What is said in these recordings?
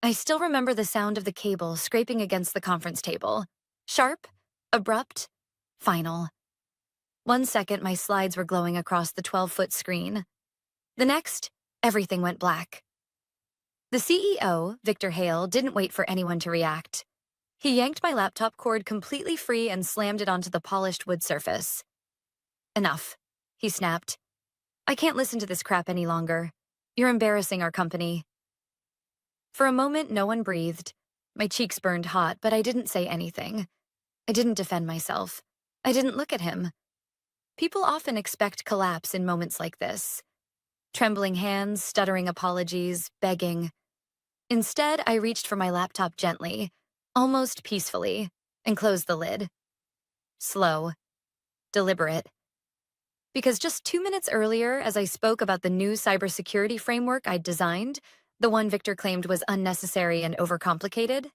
I still remember the sound of the cable scraping against the conference table. Sharp, abrupt, final. 1 second, my slides were glowing across the 12-foot screen. The next, everything went black. The CEO, Victor Hale, didn't wait for anyone to react. He yanked my laptop cord completely free and slammed it onto the polished wood surface. Enough, he snapped. I can't listen to this crap any longer. You're embarrassing our company. For a moment, no one breathed. My cheeks burned hot, but I didn't say anything. I didn't defend myself. I didn't look at him. People often expect collapse in moments like this. Trembling hands, stuttering apologies, begging. Instead, I reached for my laptop gently, almost peacefully, and closed the lid. Slow. Deliberate. Because just 2 minutes earlier, as I spoke about the new cybersecurity framework I'd designed, the one Victor claimed was unnecessary and overcomplicated,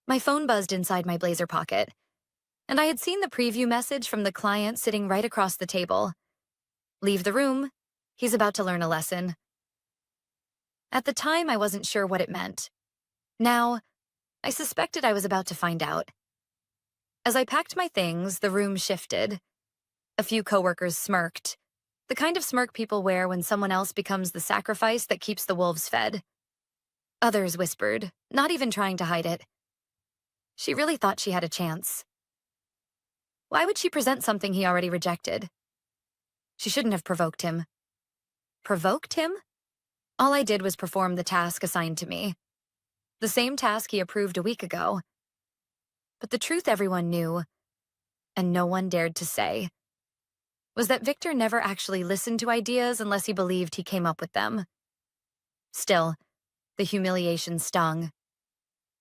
my phone buzzed inside my blazer pocket, and I had seen the preview message from the client sitting right across the table. Leave the room. He's about to learn a lesson. At the time, I wasn't sure what it meant. Now, I suspected I was about to find out. As I packed my things, the room shifted. A few coworkers smirked, the kind of smirk people wear when someone else becomes the sacrifice that keeps the wolves fed. Others whispered, not even trying to hide it. She really thought she had a chance. Why would she present something he already rejected? She shouldn't have provoked him. Provoked him? All I did was perform the task assigned to me. The same task he approved a week ago. But the truth everyone knew, and no one dared to say, was that Victor never actually listened to ideas unless he believed he came up with them. Still, the humiliation stung.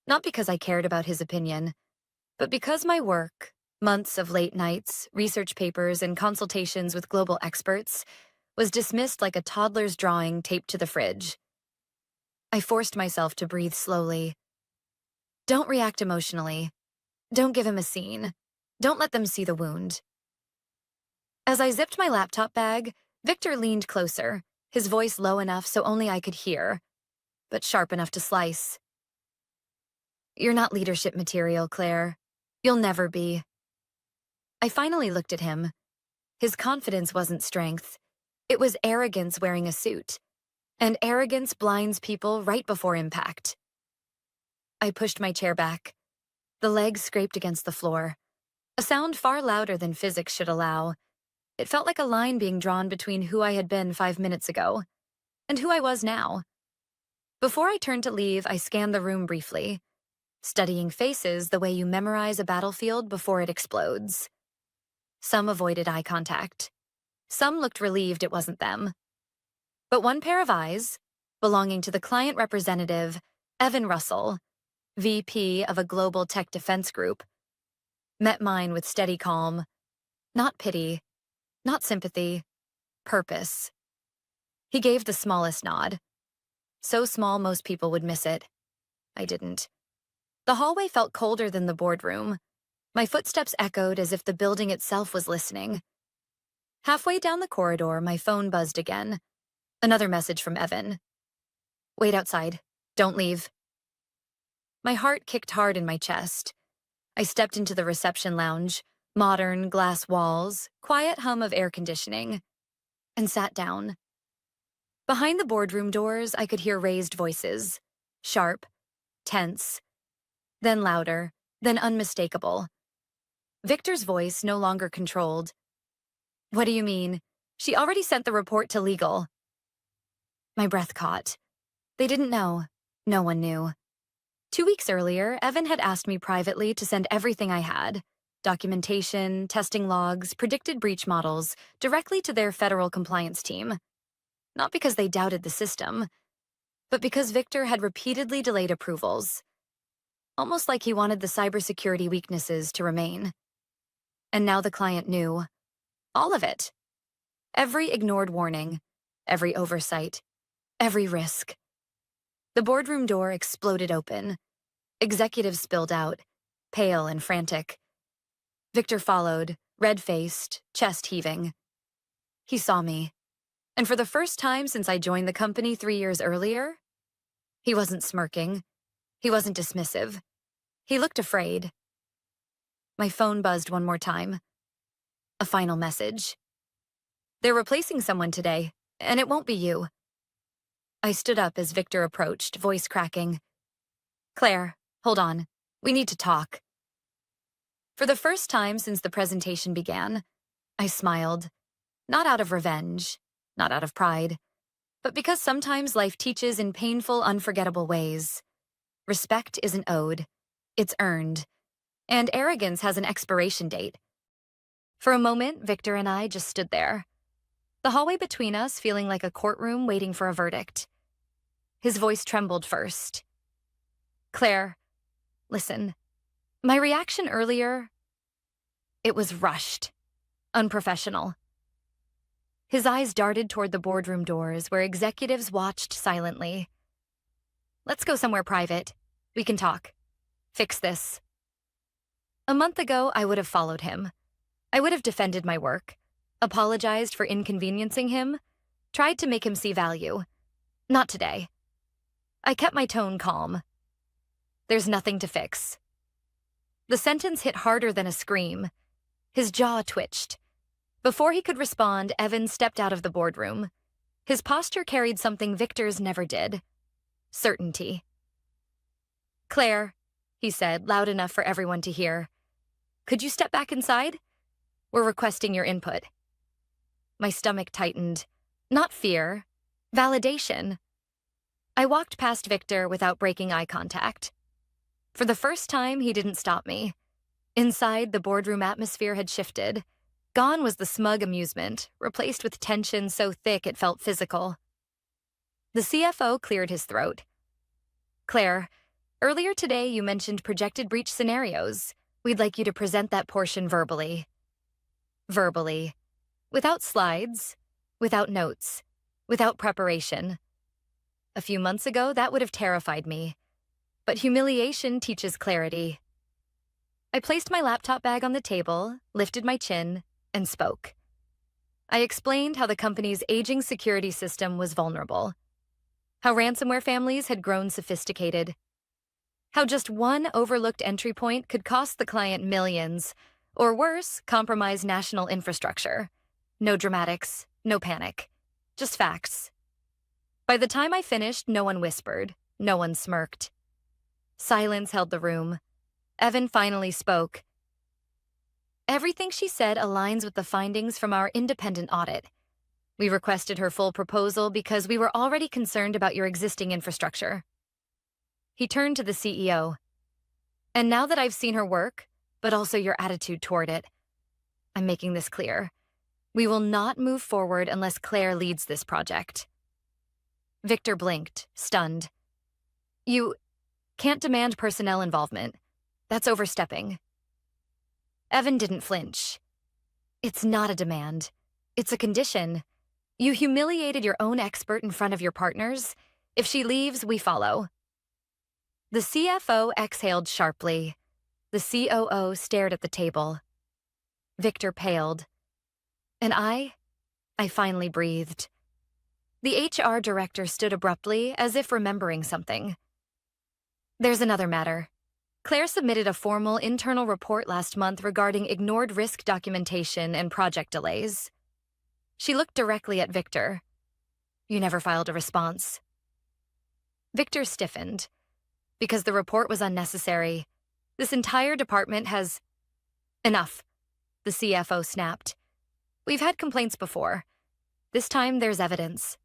Not because I cared about his opinion, but because my work, months of late nights, research papers, and consultations with global experts, was dismissed like a toddler's drawing taped to the fridge. I forced myself to breathe slowly. Don't react emotionally. Don't give him a scene. Don't let them see the wound. As I zipped my laptop bag, Victor leaned closer, his voice low enough so only I could hear, but sharp enough to slice. You're not leadership material, Claire. You'll never be. I finally looked at him. His confidence wasn't strength. It was arrogance wearing a suit. And arrogance blinds people right before impact. I pushed my chair back. The legs scraped against the floor. A sound far louder than physics should allow. It felt like a line being drawn between who I had been 5 minutes ago and who I was now. Before I turned to leave, I scanned the room briefly, studying faces the way you memorize a battlefield before it explodes. Some avoided eye contact. Some looked relieved it wasn't them. But one pair of eyes, belonging to the client representative, Evan Russell, VP of a global tech defense group, met mine with steady calm, not pity, not sympathy, purpose. He gave the smallest nod. So small most people would miss it. I didn't. The hallway felt colder than the boardroom. My footsteps echoed as if the building itself was listening. Halfway down the corridor, my phone buzzed again. Another message from Evan. Wait outside. Don't leave. My heart kicked hard in my chest. I stepped into the reception lounge, modern glass walls, quiet hum of air conditioning, and sat down. Behind the boardroom doors, I could hear raised voices, sharp, tense, then louder, then unmistakable. Victor's voice no longer controlled. What do you mean? She already sent the report to legal. My breath caught. They didn't know. No one knew. 2 weeks earlier, Evan had asked me privately to send everything I had, documentation, testing logs, predicted breach models, directly to their federal compliance team. Not because they doubted the system, but because Victor had repeatedly delayed approvals. Almost like he wanted the cybersecurity weaknesses to remain. And now the client knew. All of it. Every ignored warning, every oversight, every risk. The boardroom door exploded open. Executives spilled out, pale and frantic. Victor followed, red-faced, chest heaving. He saw me. And for the first time since I joined the company 3 years earlier, He wasn't smirking. He wasn't dismissive. He looked afraid. My phone buzzed one more time. A final message. They're replacing someone today, and it won't be you. I stood up as Victor approached, voice cracking. Claire, hold on. We need to talk. For the first time since the presentation began, I smiled. Not out of revenge, not out of pride, but because sometimes life teaches in painful, unforgettable ways. Respect isn't owed, it's earned. And arrogance has an expiration date. For a moment, Victor and I just stood there. The hallway between us feeling like a courtroom waiting for a verdict. His voice trembled first. Claire, listen. My reaction earlier, it was rushed, unprofessional. His eyes darted toward the boardroom doors where executives watched silently. Let's go somewhere private. We can talk. Fix this. A month ago, I would have followed him. I would have defended my work, apologized for inconveniencing him, tried to make him see value. Not today. I kept my tone calm. There's nothing to fix. The sentence hit harder than a scream. His jaw twitched. Before he could respond, Evan stepped out of the boardroom. His posture carried something Victor's never did. Certainty. Claire, he said, loud enough for everyone to hear. Could you step back inside? We're requesting your input. My stomach tightened. Not fear. Validation. I walked past Victor without breaking eye contact. For the first time, he didn't stop me. Inside, the boardroom atmosphere had shifted. Gone was the smug amusement, replaced with tension so thick it felt physical. The CFO cleared his throat. Claire, earlier today you mentioned projected breach scenarios. We'd like you to present that portion verbally. Verbally. Without slides, without notes, without preparation. A few months ago, that would have terrified me. But humiliation teaches clarity. I placed my laptop bag on the table, lifted my chin, and spoke. I explained how the company's aging security system was vulnerable, how ransomware families had grown sophisticated, how just one overlooked entry point could cost the client millions, or worse, compromise national infrastructure. No dramatics, no panic, just facts. By the time I finished, no one whispered, no one smirked. Silence held the room. Evan finally spoke. Everything she said aligns with the findings from our independent audit. We requested her full proposal because we were already concerned about your existing infrastructure. He turned to the CEO. And now that I've seen her work, but also your attitude toward it, I'm making this clear. We will not move forward unless Claire leads this project. Victor blinked, stunned. You can't demand personnel involvement. That's overstepping. Evan didn't flinch. It's not a demand. It's a condition. You humiliated your own expert in front of your partners. If she leaves, we follow. The CFO exhaled sharply. The COO stared at the table. Victor paled. And I finally breathed. The HR director stood abruptly, as if remembering something. There's another matter. Claire submitted a formal internal report last month regarding ignored risk documentation and project delays. She looked directly at Victor. You never filed a response. Victor stiffened. Because the report was unnecessary. This entire department has... Enough, the CFO snapped. We've had complaints before. This time there's evidence.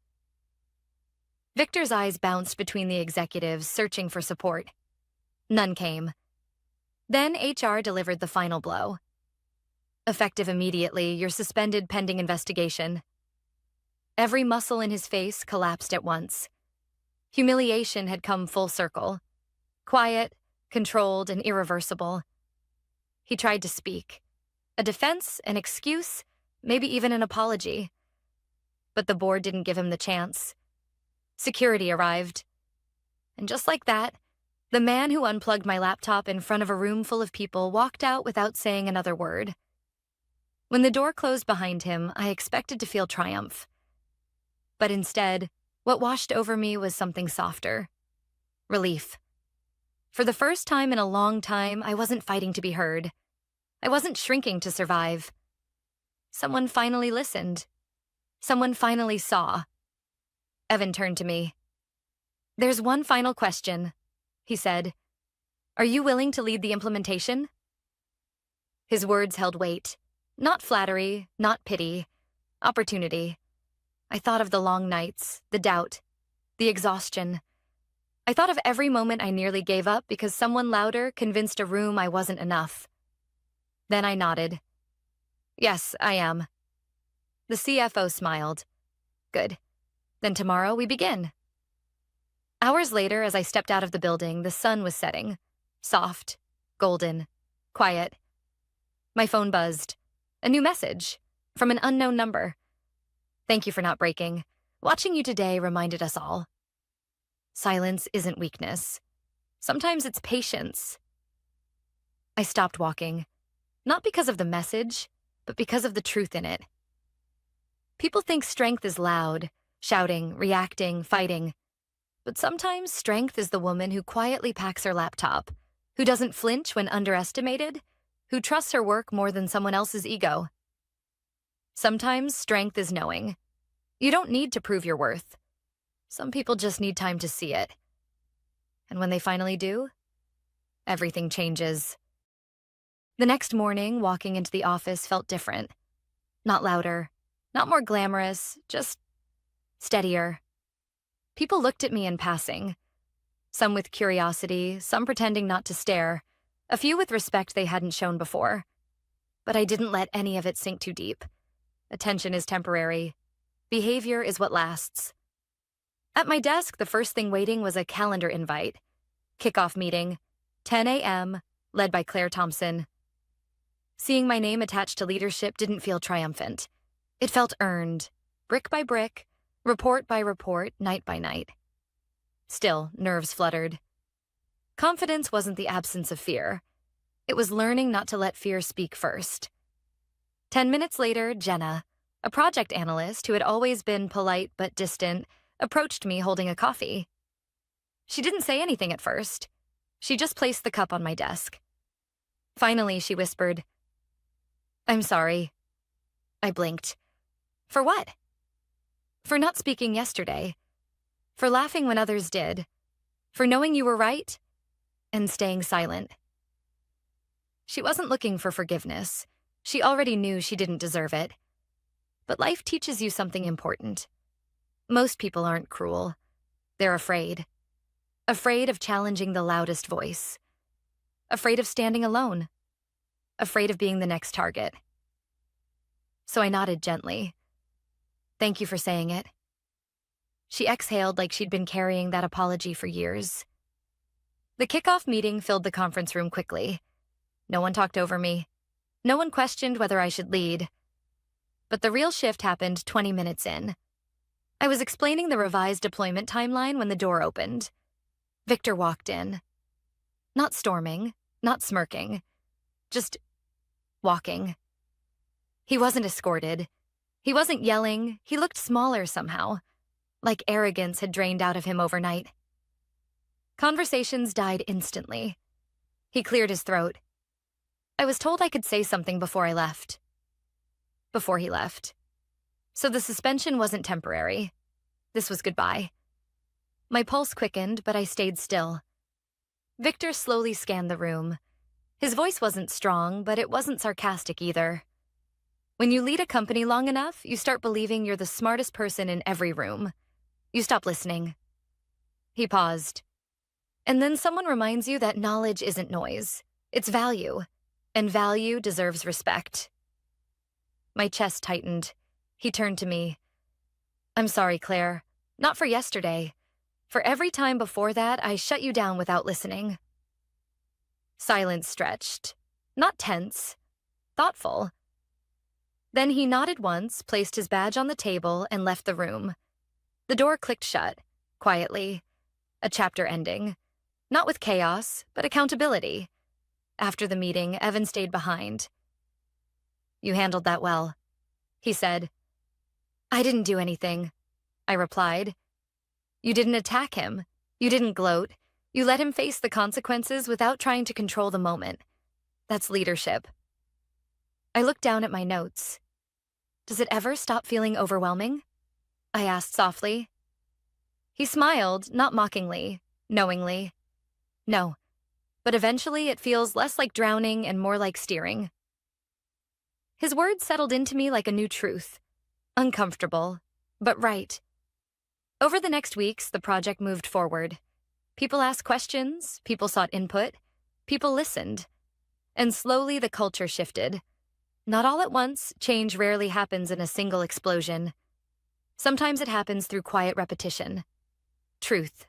Victor's eyes bounced between the executives, searching for support. None came. Then HR delivered the final blow. Effective immediately, you're suspended pending investigation. Every muscle in his face collapsed at once. Humiliation had come full circle. Quiet, controlled, and irreversible. He tried to speak. A defense, an excuse, maybe even an apology. But the board didn't give him the chance. Security arrived. And just like that, the man who unplugged my laptop in front of a room full of people walked out without saying another word. When the door closed behind him, I expected to feel triumph. But instead, what washed over me was something softer. Relief. For the first time in a long time, I wasn't fighting to be heard. I wasn't shrinking to survive. Someone finally listened. Someone finally saw. Evan turned to me. "There's one final question," he said. "Are you willing to lead the implementation?" His words held weight. Not flattery, not pity. Opportunity. I thought of the long nights, the doubt, the exhaustion. I thought of every moment I nearly gave up because someone louder convinced a room I wasn't enough. Then I nodded. "Yes, I am." The CFO smiled. "Good. Then tomorrow we begin." Hours later, as I stepped out of the building, the sun was setting. Soft, golden, quiet. My phone buzzed. A new message from an unknown number. "Thank you for not breaking. Watching you today reminded us all." Silence isn't weakness. Sometimes it's patience. I stopped walking, not because of the message, but because of the truth in it. People think strength is loud, shouting, reacting, fighting. But sometimes strength is the woman who quietly packs her laptop, who doesn't flinch when underestimated, who trusts her work more than someone else's ego. Sometimes strength is knowing. You don't need to prove your worth. Some people just need time to see it. And when they finally do, everything changes. The next morning, walking into the office felt different. Not louder, not more glamorous, just steadier. People looked at me in passing. Some with curiosity, some pretending not to stare, a few with respect they hadn't shown before. But I didn't let any of it sink too deep. Attention is temporary. Behavior is what lasts. At my desk, the first thing waiting was a calendar invite. Kickoff meeting, 10 a.m., led by Claire Thompson. Seeing my name attached to leadership didn't feel triumphant. It felt earned, brick by brick, report by report, night by night. Still, nerves fluttered. Confidence wasn't the absence of fear. It was learning not to let fear speak first. 10 minutes later, Jenna, a project analyst who had always been polite but distant, approached me holding a coffee. She didn't say anything at first. She just placed the cup on my desk. Finally, she whispered, "I'm sorry." I blinked. For what? For not speaking yesterday. For laughing when others did. For knowing you were right and staying silent. She wasn't looking for forgiveness. She already knew she didn't deserve it. But life teaches you something important. Most people aren't cruel. They're afraid. Afraid of challenging the loudest voice. Afraid of standing alone. Afraid of being the next target. So I nodded gently. "Thank you for saying it." She exhaled like she'd been carrying that apology for years. The kickoff meeting filled the conference room quickly. No one talked over me. No one questioned whether I should lead. But the real shift happened 20 minutes in. I was explaining the revised deployment timeline when the door opened. Victor walked in. Not storming, not smirking, just walking. He wasn't escorted. He wasn't yelling. He looked smaller somehow, like arrogance had drained out of him overnight. Conversations died instantly. He cleared his throat. I was told I could say something before I left. Before he left. So the suspension wasn't temporary. This was goodbye. My pulse quickened, but I stayed still. Victor slowly scanned the room. His voice wasn't strong, but it wasn't sarcastic either. When you lead a company long enough, you start believing you're the smartest person in every room. You stop listening. He paused. And then someone reminds you that knowledge isn't noise. It's value. And value deserves respect. My chest tightened. He turned to me. "I'm sorry, Claire. Not for yesterday. For every time before that, I shut you down without listening." Silence stretched. Not tense. Thoughtful. Then he nodded once, placed his badge on the table, and left the room. The door clicked shut, quietly. A chapter ending. Not with chaos, but accountability. After the meeting, Evan stayed behind. "You handled that well," he said. "I didn't do anything," I replied. "You didn't attack him. You didn't gloat. You let him face the consequences without trying to control the moment. That's leadership. I looked down at my notes. Does it ever stop feeling overwhelming? I asked softly. He smiled, not mockingly, knowingly. No, but eventually it feels less like drowning and more like steering. His words settled into me like a new truth. Uncomfortable, but right. Over the next weeks, the project moved forward. People asked questions, people sought input, people listened. And slowly the culture shifted. Not all at once, change rarely happens in a single explosion. Sometimes it happens through quiet repetition. Truth,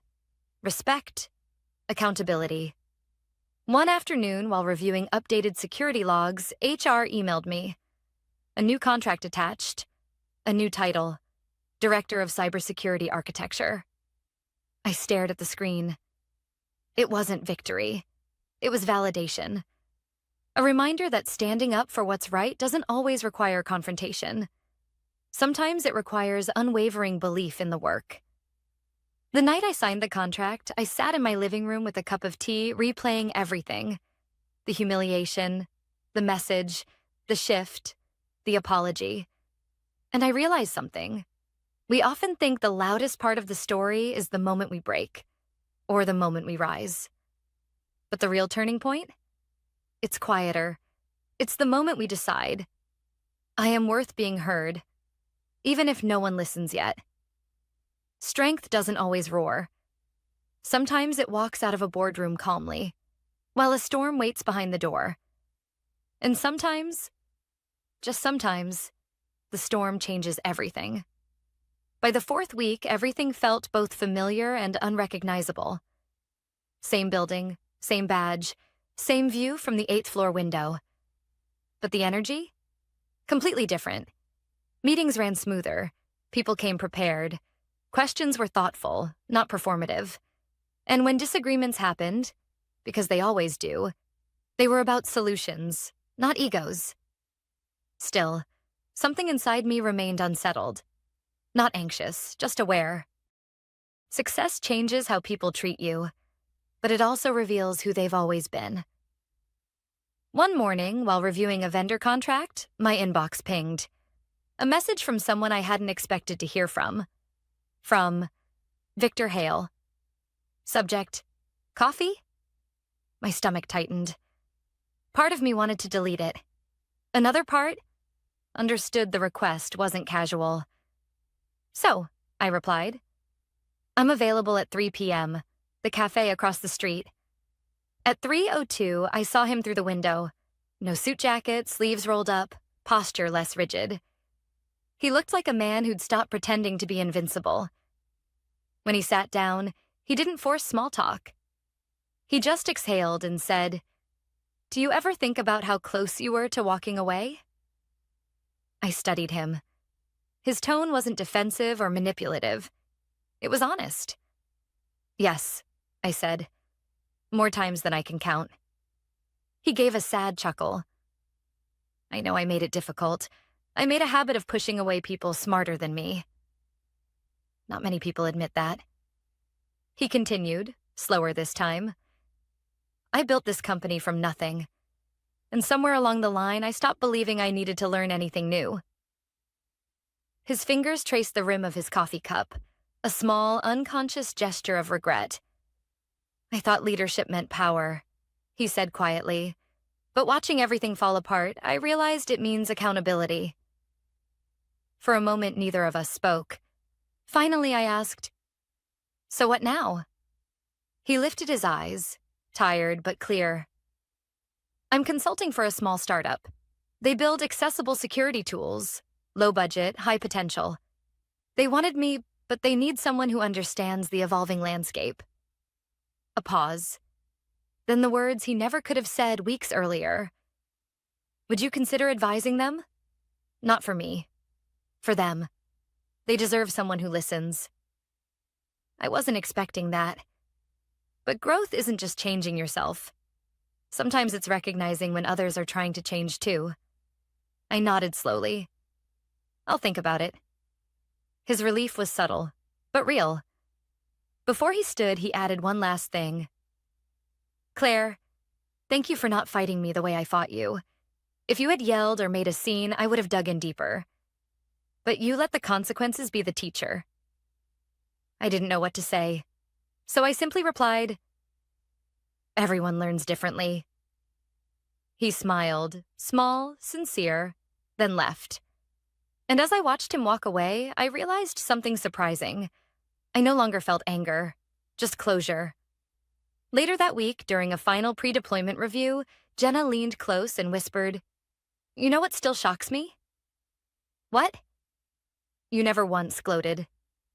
respect, accountability. One afternoon, while reviewing updated security logs, HR emailed me. A new contract attached, a new title, Director of Cybersecurity Architecture. I stared at the screen. It wasn't victory. It was validation. A reminder that standing up for what's right doesn't always require confrontation. Sometimes it requires unwavering belief in the work. The night I signed the contract, I sat in my living room with a cup of tea, replaying everything. The humiliation, the message, the shift, the apology. And I realized something. We often think the loudest part of the story is the moment we break, or the moment we rise. But the real turning point? It's quieter. It's the moment we decide, I am worth being heard, even if no one listens yet. Strength doesn't always roar. Sometimes it walks out of a boardroom calmly, while a storm waits behind the door. And sometimes, just sometimes, the storm changes everything. By the fourth week, everything felt both familiar and unrecognizable. Same building, same badge, same view from the 8th floor window. But the energy? Completely different. Meetings ran smoother. People came prepared. Questions were thoughtful, not performative. And when disagreements happened, because they always do, they were about solutions, not egos. Still, something inside me remained unsettled. Not anxious, just aware. Success changes how people treat you, but it also reveals who they've always been. One morning, while reviewing a vendor contract, my inbox pinged. A message from someone I hadn't expected to hear from. From Victor Hale. Subject, coffee? My stomach tightened. Part of me wanted to delete it. Another part understood the request wasn't casual. So, I replied. I'm available at 3 p.m., the cafe across the street. At 3:02, I saw him through the window. No suit jacket, sleeves rolled up, posture less rigid. He looked like a man who'd stopped pretending to be invincible. When he sat down, he didn't force small talk. He just exhaled and said, "Do you ever think about how close you were to walking away?" I studied him. His tone wasn't defensive or manipulative. It was honest. "Yes," I said. "More times than I can count." He gave a sad chuckle. I know I made it difficult. I made a habit of pushing away people smarter than me. Not many people admit that. He continued, slower this time. I built this company from nothing. And somewhere along the line, I stopped believing I needed to learn anything new. His fingers traced the rim of his coffee cup, a small, unconscious gesture of regret. I thought leadership meant power, he said quietly. But watching everything fall apart, I realized it means accountability. For a moment, neither of us spoke. Finally, I asked, "So what now?" He lifted his eyes, tired but clear. "I'm consulting for a small startup. They build accessible security tools, low budget, high potential. They wanted me, but they need someone who understands the evolving landscape." A pause. Then the words he never could have said weeks earlier. "Would you consider advising them?" Not for me. For them. They deserve someone who listens. I wasn't expecting that. But growth isn't just changing yourself. Sometimes it's recognizing when others are trying to change too. I nodded slowly. "I'll think about it." His relief was subtle, but real. Before he stood, he added one last thing. Claire, thank you for not fighting me the way I fought you. If you had yelled or made a scene, I would have dug in deeper. But you let the consequences be the teacher. I didn't know what to say, so I simply replied, everyone learns differently. He smiled, small, sincere, then left. And as I watched him walk away, I realized something surprising. I no longer felt anger, just closure. Later that week, during a final pre-deployment review, Jenna leaned close and whispered, "You know what still shocks me?" "What?" "You never once gloated.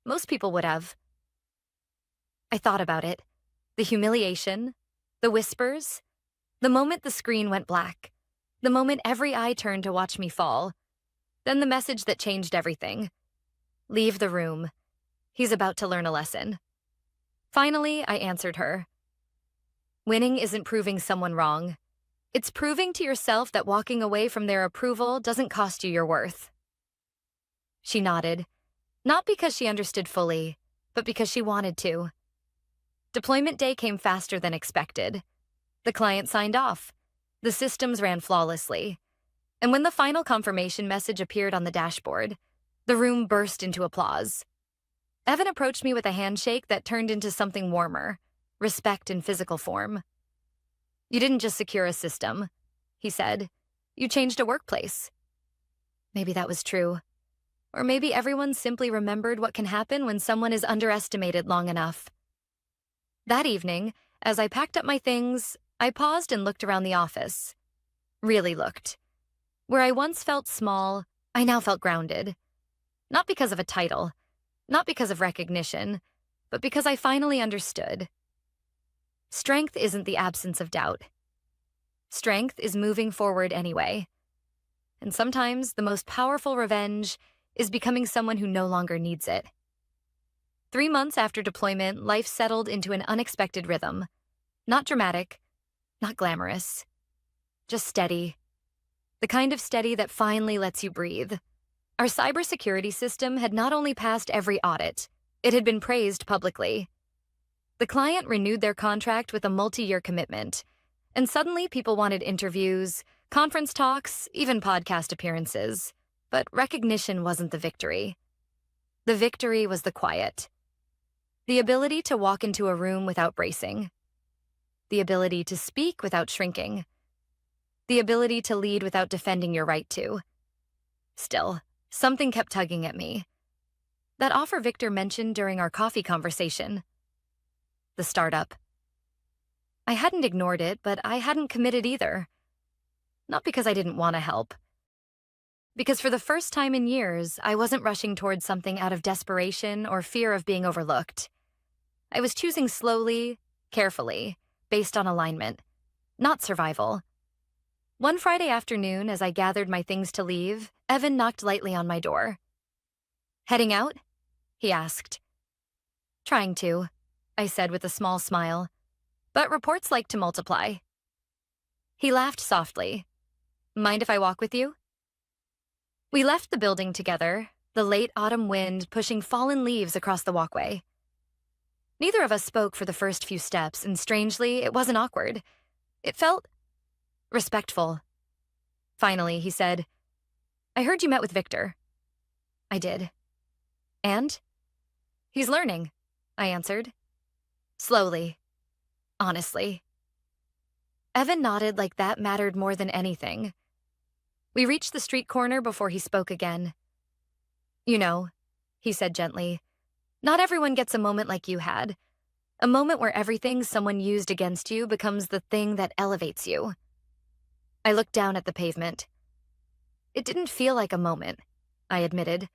Most people would have." I thought about it. The humiliation, the whispers, the moment the screen went black, the moment every eye turned to watch me fall, then the message that changed everything. Leave the room. He's about to learn a lesson. Finally, I answered her. Winning isn't proving someone wrong. It's proving to yourself that walking away from their approval doesn't cost you your worth. She nodded, not because she understood fully, but because she wanted to. Deployment day came faster than expected. The client signed off. The systems ran flawlessly. And when the final confirmation message appeared on the dashboard, the room burst into applause. Evan approached me with a handshake that turned into something warmer, respect in physical form. "You didn't just secure a system," he said. "You changed a workplace." Maybe that was true. Or maybe everyone simply remembered what can happen when someone is underestimated long enough. That evening, as I packed up my things, I paused and looked around the office. Really looked. Where I once felt small, I now felt grounded. Not because of a title, not because of recognition, but because I finally understood. Strength isn't the absence of doubt. Strength is moving forward anyway. And sometimes the most powerful revenge is becoming someone who no longer needs it. 3 months after deployment, life settled into an unexpected rhythm. Not dramatic, not glamorous, just steady. The kind of steady that finally lets you breathe. Our cybersecurity system had not only passed every audit, it had been praised publicly. The client renewed their contract with a multi-year commitment, and suddenly people wanted interviews, conference talks, even podcast appearances. But recognition wasn't the victory. The victory was the quiet. The ability to walk into a room without bracing. The ability to speak without shrinking. The ability to lead without defending your right to. Still, something kept tugging at me. That offer Victor mentioned during our coffee conversation. The startup. I hadn't ignored it, but I hadn't committed either. Not because I didn't want to help. Because for the first time in years, I wasn't rushing towards something out of desperation or fear of being overlooked. I was choosing slowly, carefully, based on alignment, not survival. One Friday afternoon, as I gathered my things to leave, Evan knocked lightly on my door. "Heading out?" he asked. "Trying to," I said with a small smile. "But reports like to multiply." He laughed softly. "Mind if I walk with you?" We left the building together, the late autumn wind pushing fallen leaves across the walkway. Neither of us spoke for the first few steps, and strangely, it wasn't awkward. It felt respectful. Finally, he said, "I heard you met with Victor." I did. "And?" "He's learning," I answered. "Slowly. Honestly." Evan nodded like that mattered more than anything. We reached the street corner before he spoke again. "You know," he said gently, "not everyone gets a moment like you had. A moment where everything someone used against you becomes the thing that elevates you." I looked down at the pavement. It didn't feel like a moment, I admitted.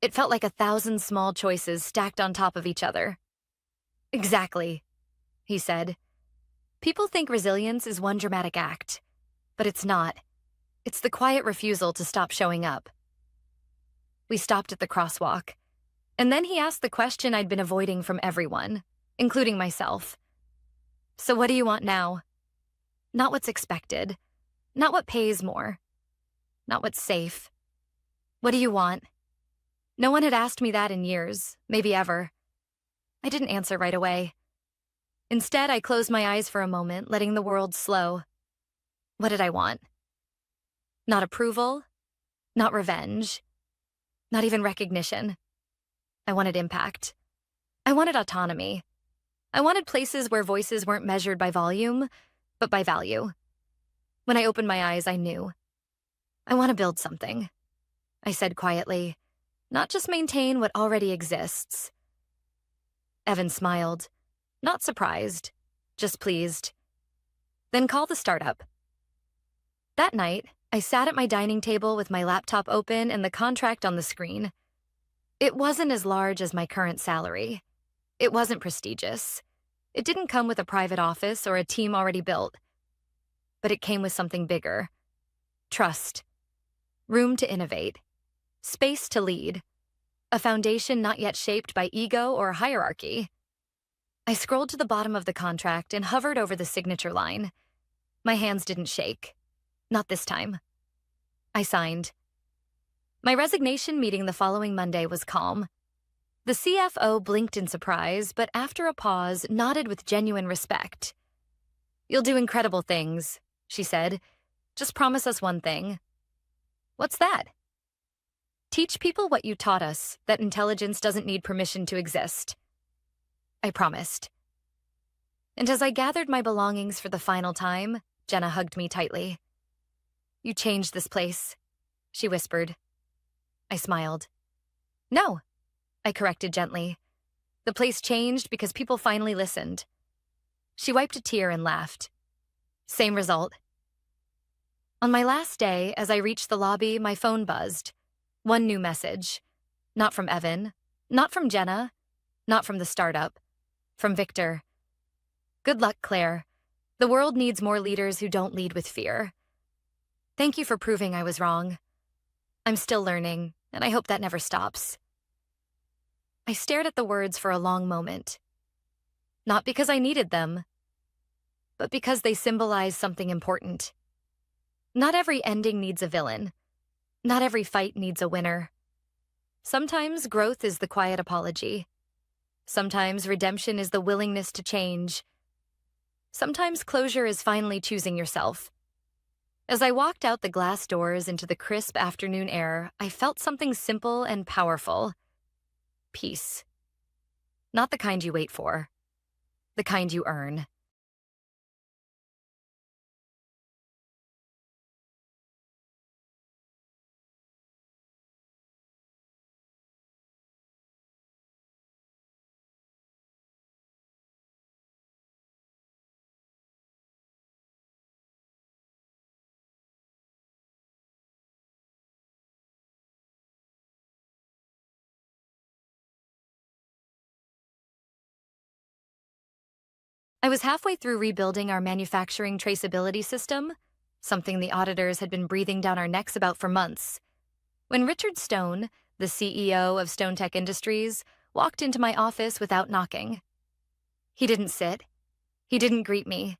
It felt like 1,000 small choices stacked on top of each other. "Exactly," he said. "People think resilience is one dramatic act, but it's not. It's the quiet refusal to stop showing up." We stopped at the crosswalk, and then he asked the question I'd been avoiding from everyone, including myself. "So what do you want now?" Not what's expected, not what pays more, not what's safe. What do you want? No one had asked me that in years, maybe ever. I didn't answer right away. Instead, I closed my eyes for a moment, letting the world slow. What did I want? Not approval, not revenge, not even recognition. I wanted impact. I wanted autonomy. I wanted places where voices weren't measured by volume, but by value. When I opened my eyes, I knew. I want to build something, I said quietly, not just maintain what already exists. Evan smiled, not surprised, just pleased. Then call the startup. That night, I sat at my dining table with my laptop open and the contract on the screen. It wasn't as large as my current salary. It wasn't prestigious. It didn't come with a private office or a team already built. But it came with something bigger. Trust. Room to innovate. Space to lead. A foundation not yet shaped by ego or hierarchy. I scrolled to the bottom of the contract and hovered over the signature line. My hands didn't shake. Not this time. I signed. My resignation meeting the following Monday was calm. The CFO blinked in surprise, but after a pause, nodded with genuine respect. "You'll do incredible things," she said. "Just promise us one thing." "What's that?" "Teach people what you taught us, that intelligence doesn't need permission to exist." I promised. And as I gathered my belongings for the final time, Jenna hugged me tightly. "You changed this place," she whispered. I smiled. "No," I corrected gently. "The place changed because people finally listened." She wiped a tear and laughed. "Same result." On my last day, as I reached the lobby, my phone buzzed. One new message. Not from Evan, not from Jenna, not from the startup. From Victor. "Good luck, Claire. The world needs more leaders who don't lead with fear. Thank you for proving I was wrong. I'm still learning, and I hope that never stops." I stared at the words for a long moment. Not because I needed them, but because they symbolize something important. Not every ending needs a villain. Not every fight needs a winner. Sometimes growth is the quiet apology. Sometimes redemption is the willingness to change. Sometimes closure is finally choosing yourself. As I walked out the glass doors into the crisp afternoon air, I felt something simple and powerful. Peace. Not the kind you wait for. The kind you earn. I was halfway through rebuilding our manufacturing traceability system, something the auditors had been breathing down our necks about for months, when Richard Stone, the CEO of Stone Tech Industries, walked into my office without knocking. He didn't sit. He didn't greet me.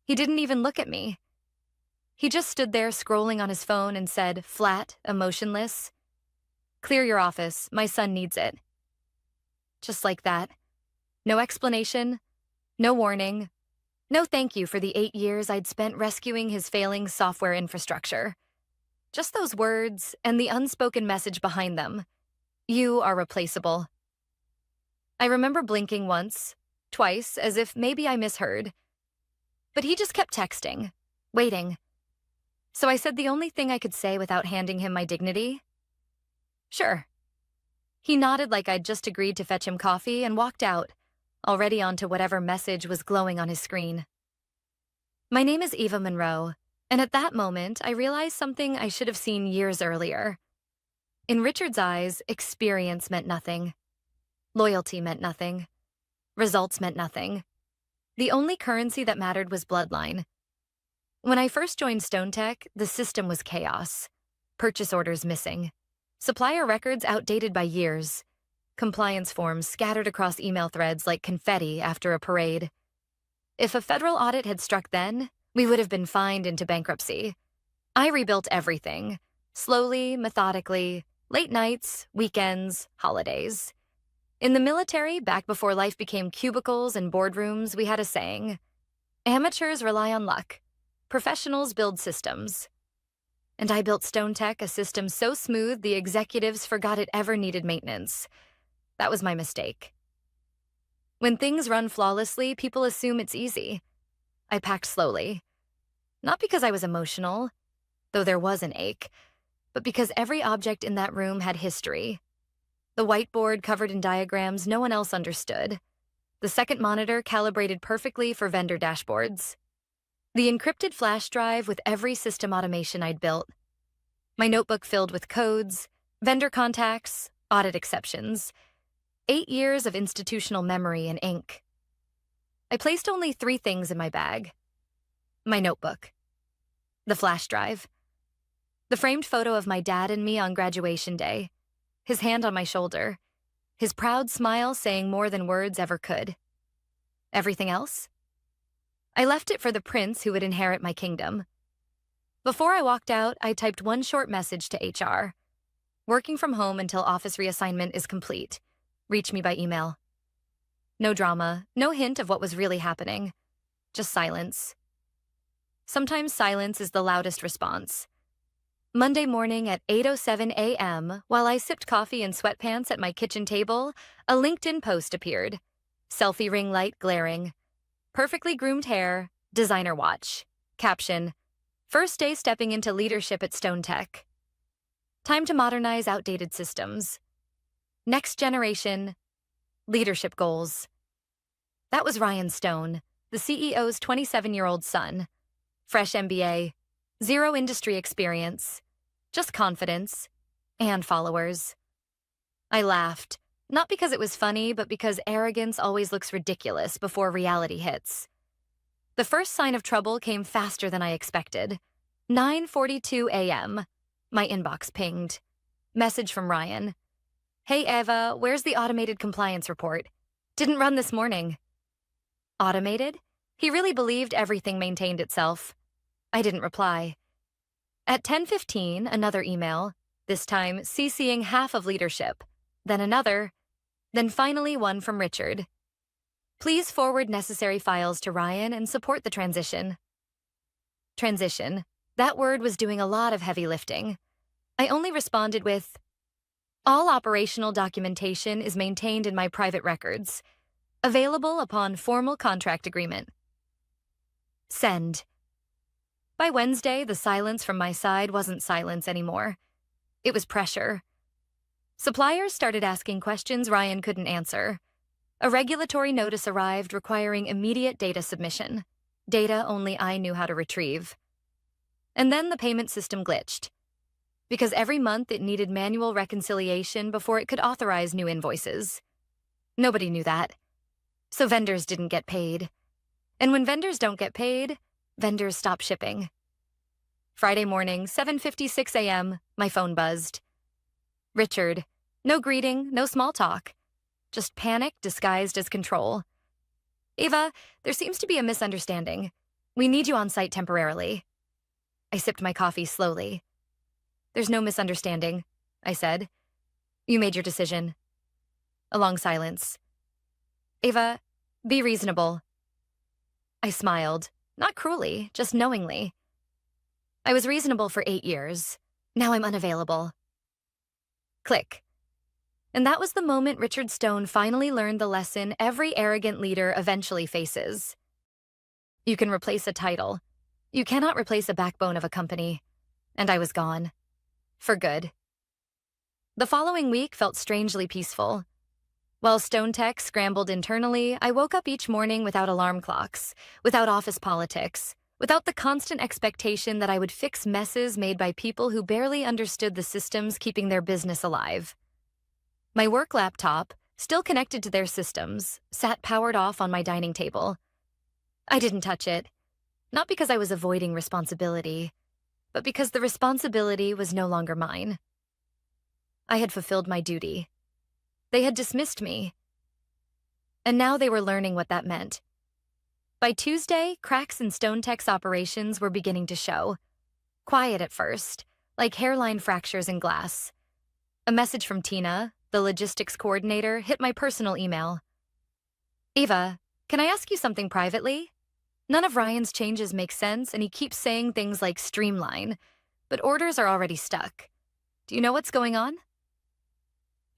He didn't even look at me. He just stood there scrolling on his phone and said, flat, emotionless, "Clear your office. My son needs it." Just like that. No explanation. No warning. No thank you for the 8 years I'd spent rescuing his failing software infrastructure. Just those words and the unspoken message behind them. You are replaceable. I remember blinking once, twice, as if maybe I misheard. But he just kept texting, waiting. So I said the only thing I could say without handing him my dignity. "Sure." He nodded like I'd just agreed to fetch him coffee and walked out, already onto whatever message was glowing on his screen. My name is Eva Monroe, and at that moment, I realized something I should have seen years earlier. In Richard's eyes, experience meant nothing. Loyalty meant nothing. Results meant nothing. The only currency that mattered was bloodline. When I first joined Stone Tech, the system was chaos. Purchase orders missing. Supplier records outdated by years. Compliance forms scattered across email threads like confetti after a parade. If a federal audit had struck then, we would have been fined into bankruptcy. I rebuilt everything. Slowly, methodically, late nights, weekends, holidays. In the military, back before life became cubicles and boardrooms, we had a saying: amateurs rely on luck, professionals build systems. And I built StoneTech, a system so smooth the executives forgot it ever needed maintenance. That was my mistake. When things run flawlessly, people assume it's easy. I packed slowly. Not because I was emotional, though there was an ache, but because every object in that room had history. The whiteboard covered in diagrams no one else understood. The second monitor calibrated perfectly for vendor dashboards. The encrypted flash drive with every system automation I'd built. My notebook filled with codes, vendor contacts, audit exceptions. 8 years of institutional memory in ink. I placed only 3 things in my bag. My notebook. The flash drive. The framed photo of my dad and me on graduation day. His hand on my shoulder. His proud smile saying more than words ever could. Everything else? I left it for the prince who would inherit my kingdom. Before I walked out, I typed one short message to HR. Working from home until office reassignment is complete. Reach me by email. No drama, no hint of what was really happening. Just silence. Sometimes silence is the loudest response. Monday morning at 8:07 a.m., while I sipped coffee in sweatpants at my kitchen table, a LinkedIn post appeared. Selfie ring light glaring. Perfectly groomed hair, designer watch. Caption: first day stepping into leadership at StoneTech. Time to modernize outdated systems. Next generation, leadership goals. That was Ryan Stone, the CEO's 27-year-old son. Fresh MBA, 0 industry experience, just confidence and followers. I laughed, not because it was funny, but because arrogance always looks ridiculous before reality hits. The first sign of trouble came faster than I expected. 9:42 a.m. My inbox pinged. Message from Ryan. Hey Eva, where's the automated compliance report? Didn't run this morning. Automated? He really believed everything maintained itself. I didn't reply. At 10:15, another email, this time CCing half of leadership, then another, then finally one from Richard. Please forward necessary files to Ryan and support the transition. Transition. That word was doing a lot of heavy lifting. I only responded with, all operational documentation is maintained in my private records, available upon formal contract agreement. Send. By Wednesday, the silence from my side wasn't silence anymore. It was pressure. Suppliers started asking questions Ryan couldn't answer. A regulatory notice arrived requiring immediate data submission, data only I knew how to retrieve. And then the payment system glitched, because every month it needed manual reconciliation before it could authorize new invoices. Nobody knew that. So vendors didn't get paid. And when vendors don't get paid, vendors stop shipping. Friday morning, 7:56 a.m., my phone buzzed. Richard. No greeting, no small talk. Just panic disguised as control. Eva, there seems to be a misunderstanding. We need you on site temporarily. I sipped my coffee slowly. There's no misunderstanding, I said. You made your decision. A long silence. Eva, be reasonable. I smiled, not cruelly, just knowingly. I was reasonable for 8 years. Now I'm unavailable. Click. And that was the moment Richard Stone finally learned the lesson every arrogant leader eventually faces. You can replace a title. You cannot replace a backbone of a company. And I was gone. For good. The following week felt strangely peaceful. While StoneTech scrambled internally, I woke up each morning without alarm clocks, without office politics, without the constant expectation that I would fix messes made by people who barely understood the systems keeping their business alive. My work laptop, still connected to their systems, sat powered off on my dining table. I didn't touch it, not because I was avoiding responsibility, but because the responsibility was no longer mine. I had fulfilled my duty. They had dismissed me. And now they were learning what that meant. By Tuesday, cracks in StoneTech's operations were beginning to show. Quiet at first, like hairline fractures in glass. A message from Tina, the logistics coordinator, hit my personal email. Ava, can I ask you something privately? None of Ryan's changes make sense, and he keeps saying things like streamline, but orders are already stuck. Do you know what's going on?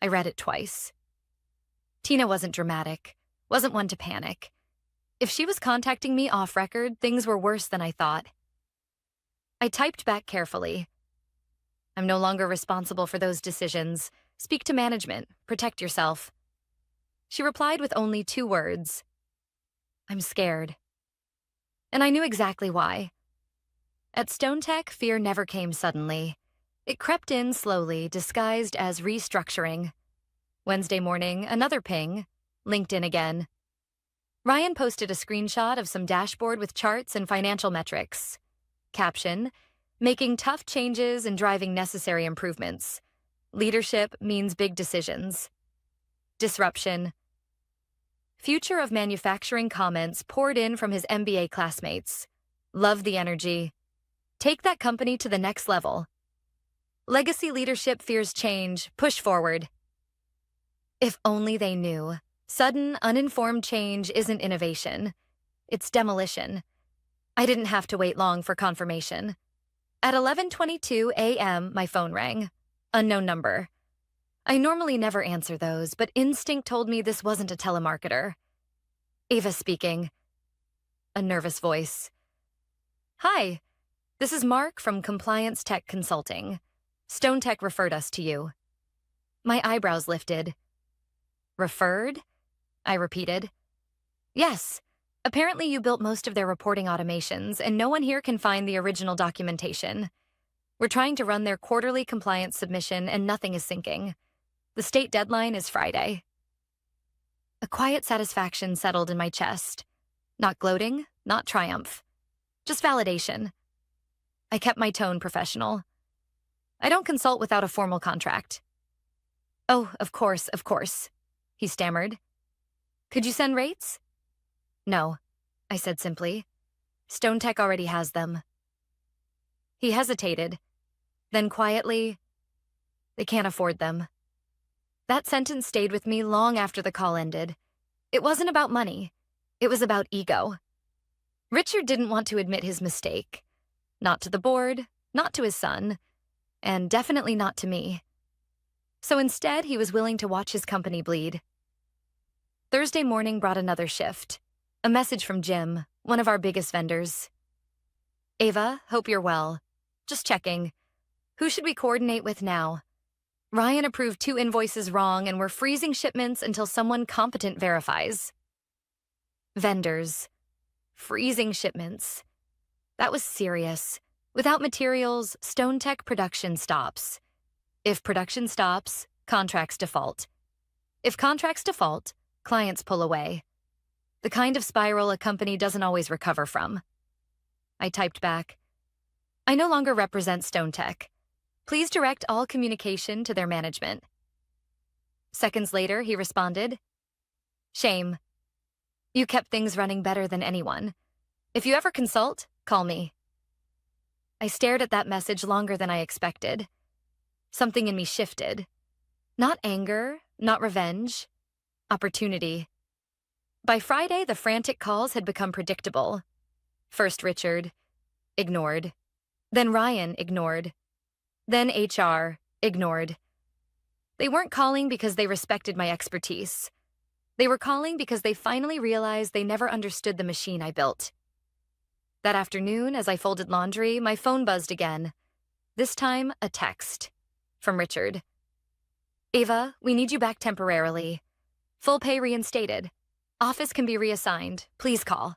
I read it twice. Tina wasn't dramatic, wasn't one to panic. If she was contacting me off record, things were worse than I thought. I typed back carefully. I'm no longer responsible for those decisions. Speak to management. Protect yourself. She replied with only 2 words. I'm scared. And I knew exactly why. At StoneTech, fear never came suddenly. It crept in slowly, disguised as restructuring. Wednesday morning, another ping. LinkedIn again. Ryan posted a screenshot of some dashboard with charts and financial metrics. Caption, making tough changes and driving necessary improvements. Leadership means big decisions. Disruption. Future of manufacturing comments poured in from his MBA classmates. Love the energy. Take that company to the next level. Legacy leadership fears change. Push forward. If only they knew. Sudden, uninformed change isn't innovation. It's demolition. I didn't have to wait long for confirmation. At 11:22 a.m., my phone rang. Unknown number. I normally never answer those, but instinct told me this wasn't a telemarketer. Ava speaking. A nervous voice. Hi, this is Mark from Compliance Tech Consulting. StoneTech referred us to you. My eyebrows lifted. Referred? I repeated. Yes. Apparently you built most of their reporting automations, and no one here can find the original documentation. We're trying to run their quarterly compliance submission, and nothing is syncing. The state deadline is Friday. A quiet satisfaction settled in my chest. Not gloating, not triumph. Just validation. I kept my tone professional. I don't consult without a formal contract. Oh, of course, he stammered. Could you send rates? No, I said simply. StoneTech already has them. He hesitated. Then quietly, they can't afford them. That sentence stayed with me long after the call ended. It wasn't about money. It was about ego. Richard didn't want to admit his mistake. Not to the board, not to his son, and definitely not to me. So instead, he was willing to watch his company bleed. Thursday morning brought another shift. A message from Jim, one of our biggest vendors. Ava, hope you're well. Just checking. Who should we coordinate with now? Ryan approved 2 invoices wrong, and we're freezing shipments until someone competent verifies. Vendors. Freezing shipments. That was serious. Without materials, StoneTech production stops. If production stops, contracts default. If contracts default, clients pull away. The kind of spiral a company doesn't always recover from. I typed back. I no longer represent StoneTech. Please direct all communication to their management. Seconds later, he responded. Shame. You kept things running better than anyone. If you ever consult, call me. I stared at that message longer than I expected. Something in me shifted. Not anger, not revenge. Opportunity. By Friday, the frantic calls had become predictable. First Richard. Ignored. Then Ryan, ignored. Then HR, ignored. They weren't calling because they respected my expertise. They were calling because they finally realized they never understood the machine I built. That afternoon, as I folded laundry, my phone buzzed again. This time, a text. From Richard. Ava, we need you back temporarily. Full pay reinstated. Office can be reassigned. Please call.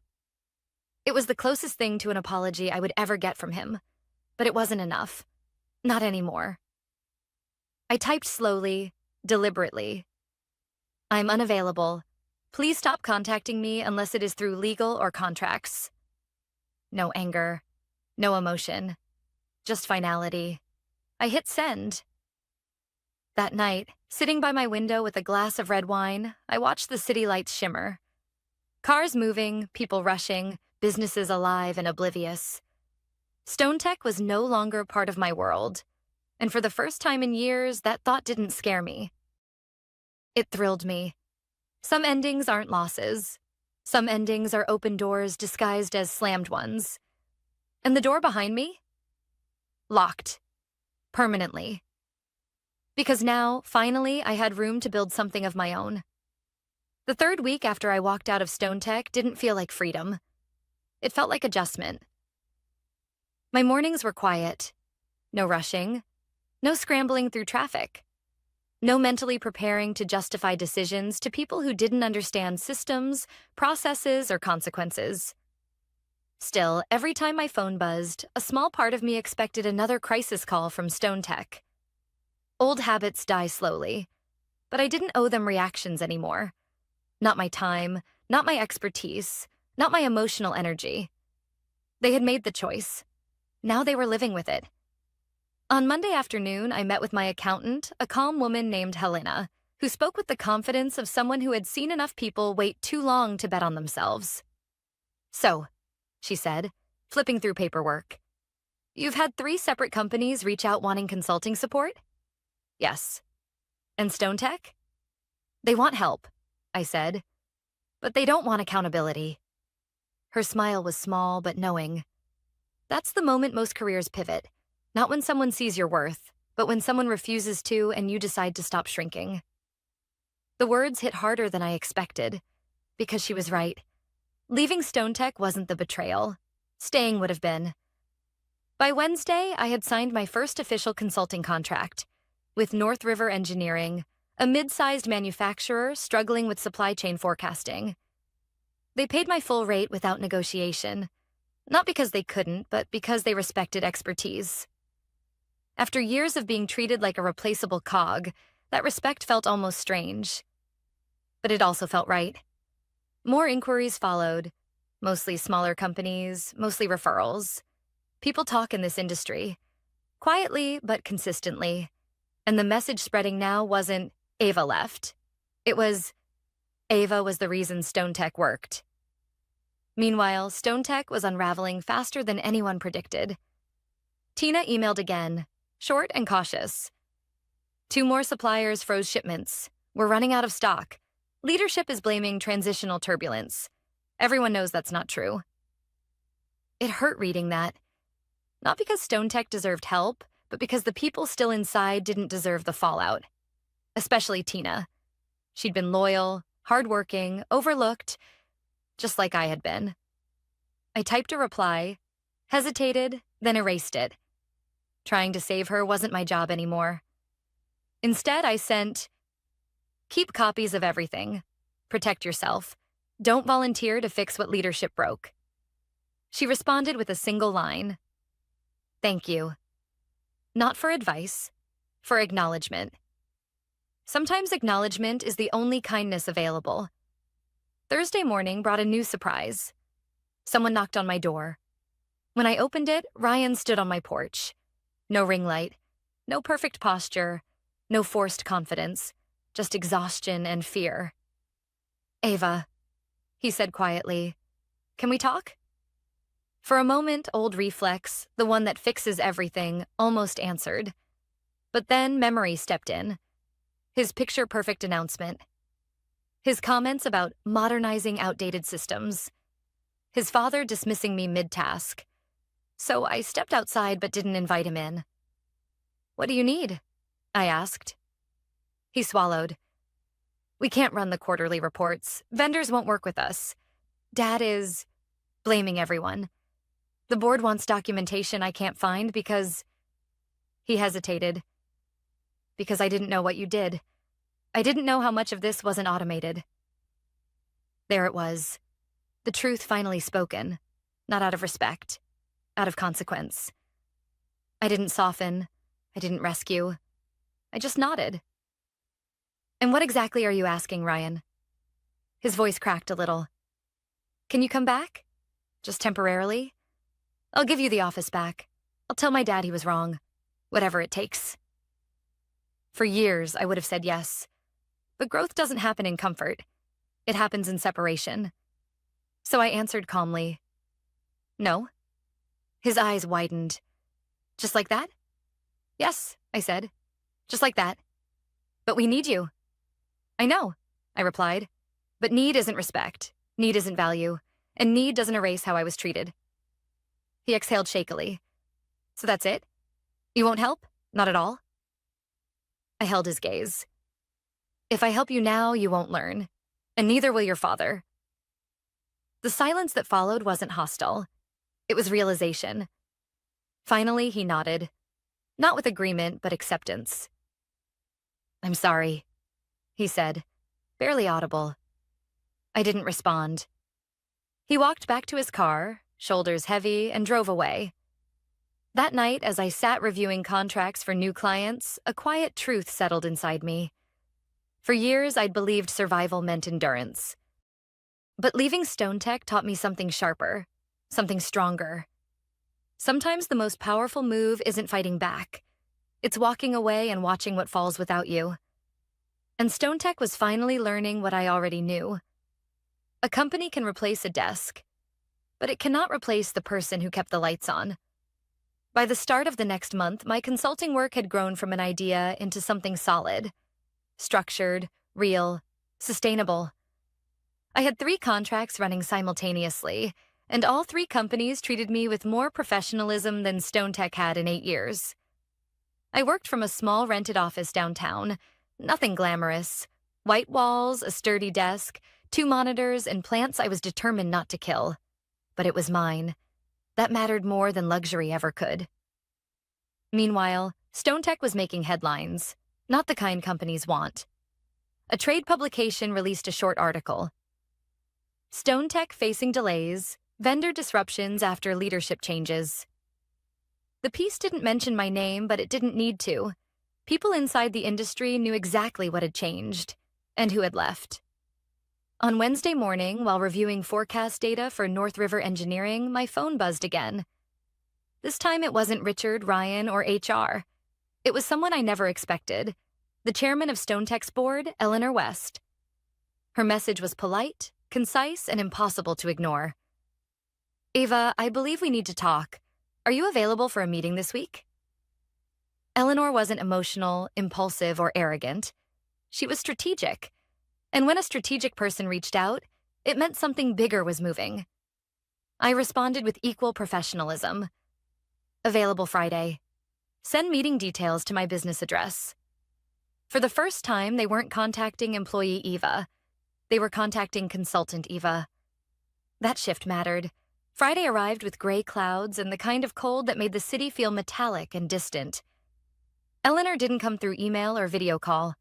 It was the closest thing to an apology I would ever get from him. But it wasn't enough. Not anymore. I typed slowly, deliberately. I'm unavailable. Please stop contacting me unless it is through legal or contracts. No anger. No emotion. Just finality. I hit send. That night, sitting by my window with a glass of red wine, I watched the city lights shimmer. Cars moving, people rushing, businesses alive and oblivious. StoneTech was no longer part of my world, and for the first time in years, that thought didn't scare me. It thrilled me. Some endings aren't losses. Some endings are open doors disguised as slammed ones. And the door behind me? Locked. Permanently. Because now, finally, I had room to build something of my own. The third week after I walked out of Stone Tech didn't feel like freedom. It felt like adjustment. My mornings were quiet. No rushing. No scrambling through traffic. No mentally preparing to justify decisions to people who didn't understand systems, processes, or consequences. Still, every time my phone buzzed, a small part of me expected another crisis call from Stone Tech. Old habits die slowly, but I didn't owe them reactions anymore. Not my time, not my expertise, not my emotional energy. They had made the choice. Now they were living with it. On Monday afternoon, I met with my accountant, a calm woman named Helena, who spoke with the confidence of someone who had seen enough people wait too long to bet on themselves. "So," she said, flipping through paperwork, "you've had 3 separate companies reach out wanting consulting support?" "Yes." "And Stone Tech?" "They want help," I said, "but they don't want accountability." Her smile was small but knowing. That's the moment most careers pivot. Not when someone sees your worth, but when someone refuses to and you decide to stop shrinking. The words hit harder than I expected, because she was right. Leaving Stone Tech wasn't the betrayal. Staying would have been. By Wednesday, I had signed my first official consulting contract with North River Engineering, a mid-sized manufacturer struggling with supply chain forecasting. They paid my full rate without negotiation, not because they couldn't, but because they respected expertise. After years of being treated like a replaceable cog, that respect felt almost strange. But it also felt right. More inquiries followed, mostly smaller companies, mostly referrals. People talk in this industry, quietly but consistently. And the message spreading now wasn't, "Ava left." It was, "Ava was the reason Stone Tech worked." Meanwhile, Stone Tech was unraveling faster than anyone predicted. Tina emailed again, short and cautious. 2 more suppliers froze shipments. We're running out of stock. Leadership is blaming transitional turbulence. Everyone knows that's not true. It hurt reading that. Not because Stone Tech deserved help, but because the people still inside didn't deserve the fallout. Especially Tina. She'd been loyal, hardworking, overlooked, just like I had been. I typed a reply, hesitated, then erased it. Trying to save her wasn't my job anymore. Instead, I sent, "Keep copies of everything. Protect yourself. Don't volunteer to fix what leadership broke." She responded with a single line, "Thank you." Not for advice, for acknowledgement. Sometimes acknowledgement is the only kindness available. Thursday morning brought a new surprise. Someone knocked on my door. When I opened it, Ryan stood on my porch. No ring light, no perfect posture, no forced confidence, just exhaustion and fear. "Ava," he said quietly, "can we talk?" For a moment, old reflex, the one that fixes everything, almost answered. But then memory stepped in. His picture-perfect announcement. His comments about modernizing outdated systems. His father dismissing me mid-task. So I stepped outside but didn't invite him in. "What do you need?" I asked. He swallowed. "We can't run the quarterly reports. Vendors won't work with us. Dad is blaming everyone. The board wants documentation I can't find because..." He hesitated. "Because I didn't know what you did. I didn't know how much of this wasn't automated." There it was. The truth finally spoken, not out of respect, out of consequence. I didn't soften. I didn't rescue. I just nodded. "And what exactly are you asking, Ryan?" His voice cracked a little. "Can you come back? Just temporarily? I'll give you the office back. I'll tell my dad he was wrong. Whatever it takes." For years, I would have said yes. But growth doesn't happen in comfort. It happens in separation. So I answered calmly, "No." His eyes widened. "Just like that?" "Yes," I said. "Just like that. But we need you." I know, I replied. But need isn't respect, need isn't value, and need doesn't erase how I was treated. He exhaled shakily. So that's it? You won't help? Not at all? I held his gaze. If I help you now, you won't learn, and neither will your father. The silence that followed wasn't hostile. It was realization. Finally, he nodded. Not with agreement, but acceptance. I'm sorry, he said, barely audible. I didn't respond. He walked back to his car, shoulders heavy, and drove away. That night, as I sat reviewing contracts for new clients, a quiet truth settled inside me. For years, I'd believed survival meant endurance. But leaving Stone Tech taught me something sharper, something stronger. Sometimes the most powerful move isn't fighting back. It's walking away and watching what falls without you. And Stone Tech was finally learning what I already knew. A company can replace a desk, but it cannot replace the person who kept the lights on. By the start of the next month, my consulting work had grown from an idea into something solid, structured, real, sustainable. I had 3 contracts running simultaneously, and all 3 companies treated me with more professionalism than Stone Tech had in 8 years. I worked from a small rented office downtown, nothing glamorous. White walls, a sturdy desk, 2 monitors, and plants I was determined not to kill. But it was mine. That mattered more than luxury ever could. Meanwhile, Stone Tech was making headlines, not the kind companies want. A trade publication released a short article. Stone Tech facing delays, vendor disruptions after leadership changes. The piece didn't mention my name, but it didn't need to. People inside the industry knew exactly what had changed and who had left. On Wednesday morning, while reviewing forecast data for North River Engineering, my phone buzzed again. This time it wasn't Richard, Ryan, or HR. It was someone I never expected, the chairman of Stone Tech's board, Eleanor West. Her message was polite, concise, and impossible to ignore. Ava, I believe we need to talk. Are you available for a meeting this week? Eleanor wasn't emotional, impulsive, or arrogant. She was strategic. And when a strategic person reached out, it meant something bigger was moving. I responded with equal professionalism. Available Friday. Send meeting details to my business address. For the first time, they weren't contacting employee Eva. They were contacting consultant Eva. That shift mattered. Friday arrived with gray clouds and the kind of cold that made the city feel metallic and distant. Eleanor didn't come through email or video call.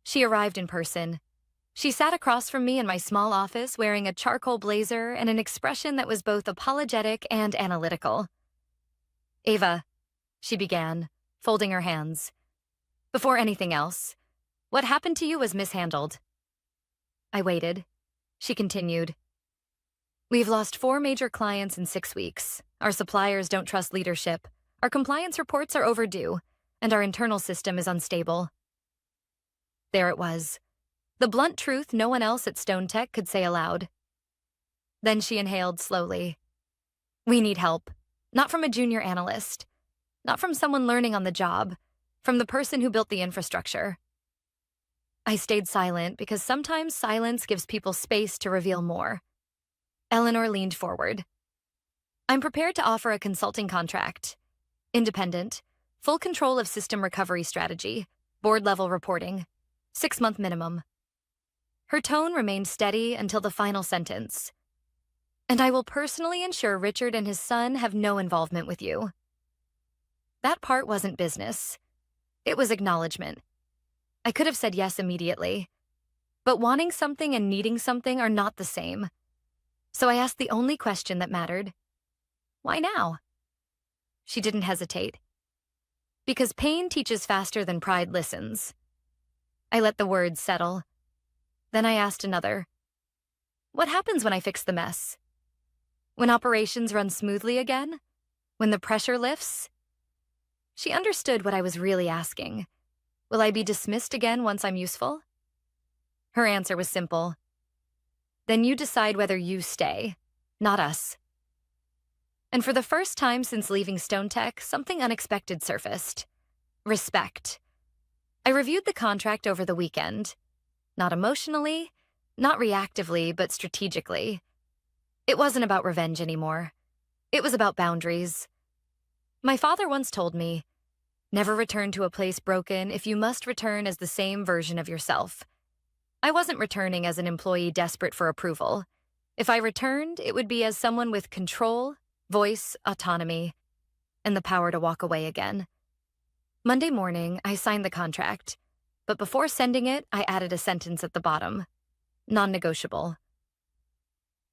She arrived in person. She sat across from me in my small office wearing a charcoal blazer and an expression that was both apologetic and analytical. Ava, she began, folding her hands. Before anything else, what happened to you was mishandled. I waited. She continued. We've lost 4 major clients in 6 weeks. Our suppliers don't trust leadership. Our compliance reports are overdue, and our internal system is unstable. There it was. The blunt truth no one else at Stone Tech could say aloud. Then she inhaled slowly. We need help. Not from a junior analyst. Not from someone learning on the job. From the person who built the infrastructure. I stayed silent because sometimes silence gives people space to reveal more. Eleanor leaned forward. I'm prepared to offer a consulting contract. Independent. Full control of system recovery strategy. Board-level reporting. 6-month minimum. Her tone remained steady until the final sentence. And I will personally ensure Richard and his son have no involvement with you. That part wasn't business. It was acknowledgement. I could have said yes immediately. But wanting something and needing something are not the same. So I asked the only question that mattered. Why now? She didn't hesitate. Because pain teaches faster than pride listens. I let the words settle. Then I asked another. What happens when I fix the mess? When operations run smoothly again? When the pressure lifts? She understood what I was really asking. Will I be dismissed again once I'm useful? Her answer was simple. Then you decide whether you stay, not us. And for the first time since leaving Stone Tech, something unexpected surfaced. Respect. I reviewed the contract over the weekend. not emotionally, not reactively, but strategically. It wasn't about revenge anymore. It was about boundaries. My father once told me, "Never return to a place broken if you must return as the same version of yourself." I wasn't returning as an employee desperate for approval. If I returned, it would be as someone with control, voice, autonomy, and the power to walk away again. Monday morning, I signed the contract, but before sending it, I added a sentence at the bottom. Non-negotiable.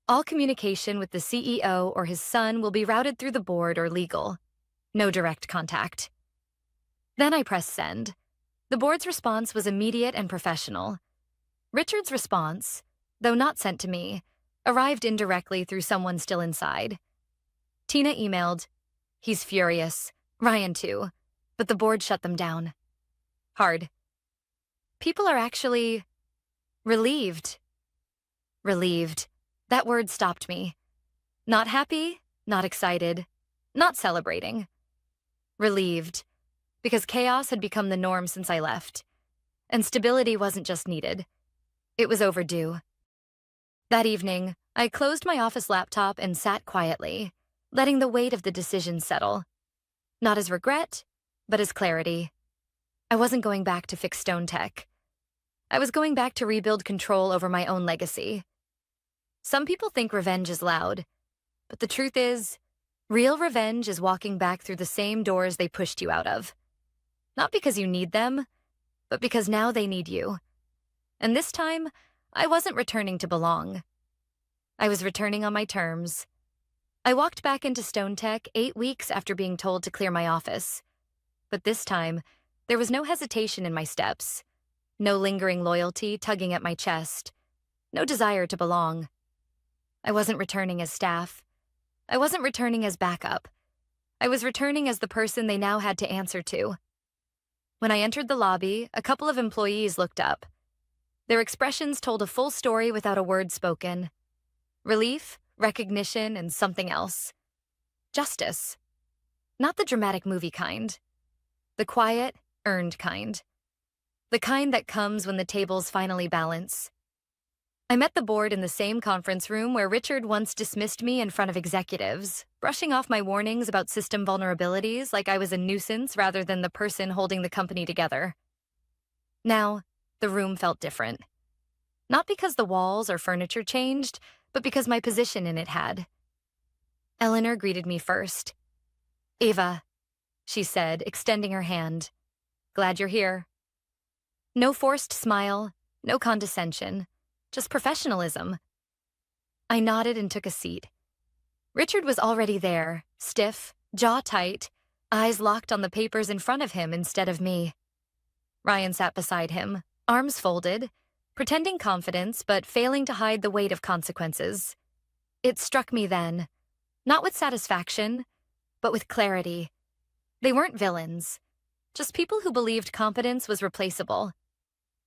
All communication with the CEO or his son will be routed through the board or legal. No direct contact. Then I pressed send. The board's response was immediate and professional. Richard's response, though not sent to me, arrived indirectly through someone still inside. Tina emailed, "He's furious. Ryan too. But the board shut them down." Hard. People are actually relieved. Relieved. That word stopped me. Not happy, not excited, not celebrating. Relieved. Because chaos had become the norm since I left. And stability wasn't just needed. It was overdue. That evening, I closed my office laptop and sat quietly, letting the weight of the decision settle. Not as regret, but as clarity. I wasn't going back to fix Stone Tech. I was going back to rebuild control over my own legacy. Some people think revenge is loud, but the truth is, real revenge is walking back through the same doors they pushed you out of. Not because you need them, but because now they need you. And this time, I wasn't returning to belong. I was returning on my terms. I walked back into Stone Tech 8 weeks after being told to clear my office. But this time, there was no hesitation in my steps, no lingering loyalty tugging at my chest, no desire to belong. I wasn't returning as staff. I wasn't returning as backup. I was returning as the person they now had to answer to. When I entered the lobby, a couple of employees looked up. Their expressions told a full story without a word spoken. Relief, recognition, and something else. Justice. Not the dramatic movie kind. The quiet, earned kind. The kind that comes when the tables finally balance. I met the board in the same conference room where Richard once dismissed me in front of executives, brushing off my warnings about system vulnerabilities like I was a nuisance rather than the person holding the company together. Now, the room felt different. Not because the walls or furniture changed, but because my position in it had. Eleanor greeted me first. "Ava," she said, extending her hand. "Glad you're here." No forced smile, no condescension, just professionalism. I nodded and took a seat. Richard was already there, stiff, jaw tight, eyes locked on the papers in front of him instead of me. Ryan sat beside him, arms folded, pretending confidence but failing to hide the weight of consequences. It struck me then, not with satisfaction, but with clarity. They weren't villains, just people who believed competence was replaceable.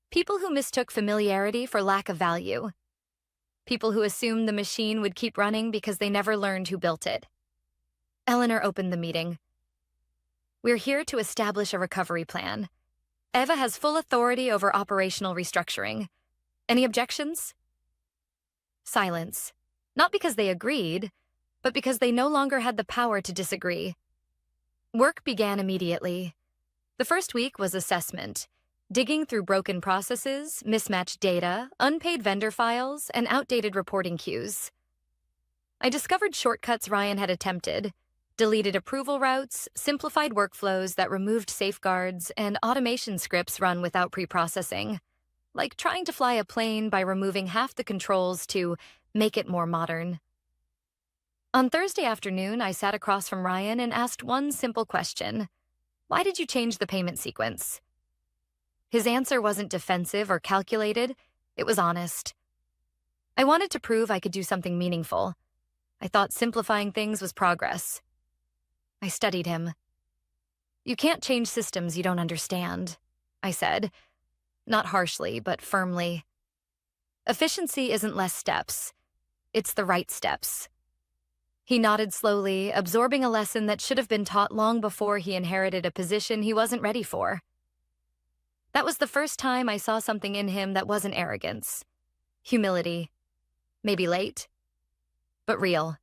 People who mistook familiarity for lack of value. People who assumed the machine would keep running because they never learned who built it. Eleanor opened the meeting. "We're here to establish a recovery plan. Eva has full authority over operational restructuring. Any objections?" Silence. Not because they agreed, but because they no longer had the power to disagree. Work began immediately. The first week was assessment, digging through broken processes, mismatched data, unpaid vendor files, and outdated reporting queues. I discovered shortcuts Ryan had attempted, deleted approval routes, simplified workflows that removed safeguards, and automation scripts run without pre-processing, like trying to fly a plane by removing half the controls to make it more modern. On Thursday afternoon, I sat across from Ryan and asked one simple question. "Why did you change the payment sequence?" His answer wasn't defensive or calculated, it was honest. I wanted to prove I could do something meaningful. I thought simplifying things was progress. I studied him. "You can't change systems you don't understand," I said, not harshly, but firmly. Efficiency isn't less steps. It's the right steps. He nodded slowly, absorbing a lesson that should have been taught long before he inherited a position he wasn't ready for. That was the first time I saw something in him that wasn't arrogance. Humility. Maybe late, but real.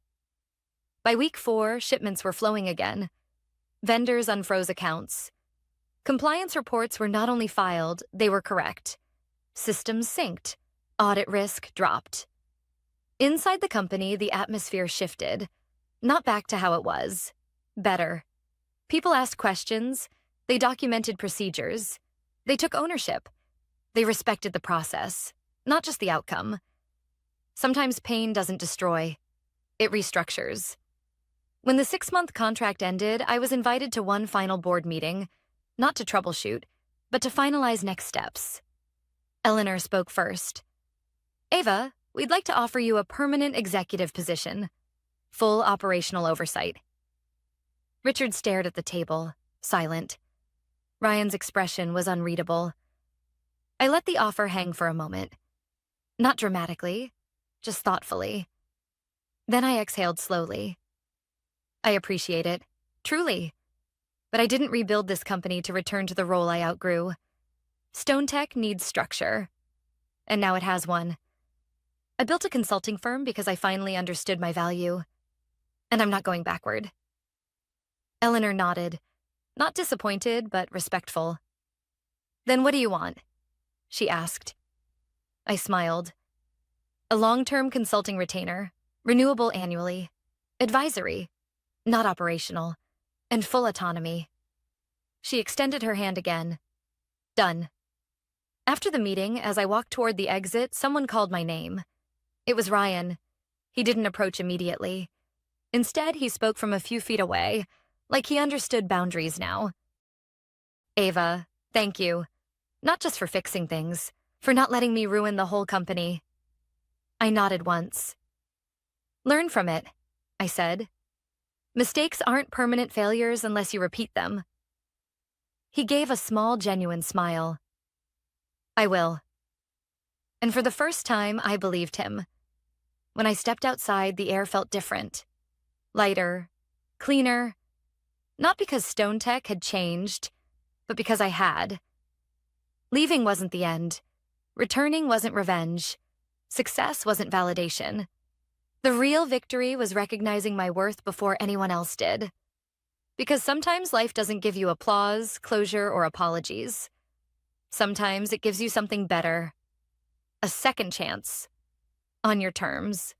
By week 4, shipments were flowing again. Vendors unfroze accounts. Compliance reports were not only filed, they were correct. Systems synced. Audit risk dropped. Inside the company, the atmosphere shifted. Not back to how it was. Better. People asked questions. They documented procedures. They took ownership. They respected the process, not just the outcome. Sometimes pain doesn't destroy. It restructures. When the 6-month contract ended, I was invited to one final board meeting, not to troubleshoot, but to finalize next steps. Eleanor spoke first. Ava, we'd like to offer you a permanent executive position. Full operational oversight. Richard stared at the table, silent. Ryan's expression was unreadable. I let the offer hang for a moment. Not dramatically, just thoughtfully. Then I exhaled slowly. I appreciate it, truly. But I didn't rebuild this company to return to the role I outgrew. Stone Tech needs structure. And now it has one. I built a consulting firm because I finally understood my value. And I'm not going backward. Eleanor nodded, not disappointed, but respectful. Then what do you want? She asked. I smiled. A long-term consulting retainer, renewable annually, advisory, not operational, and full autonomy. She extended her hand again. Done. After the meeting, as I walked toward the exit, someone called my name. It was Ryan. He didn't approach immediately. Instead, he spoke from a few feet away, like he understood boundaries now. Ava, thank you. Not just for fixing things, for not letting me ruin the whole company. I nodded once. Learn from it, I said. Mistakes aren't permanent failures unless you repeat them. He gave a small, genuine smile. I will. And for the first time, I believed him. When I stepped outside, the air felt different. Lighter, cleaner. Not because Stone Tech had changed, but because I had. Leaving wasn't the end. Returning wasn't revenge. Success wasn't validation. The real victory was recognizing my worth before anyone else did. Because sometimes life doesn't give you applause, closure, or apologies. Sometimes it gives you something better. A second chance. On your terms.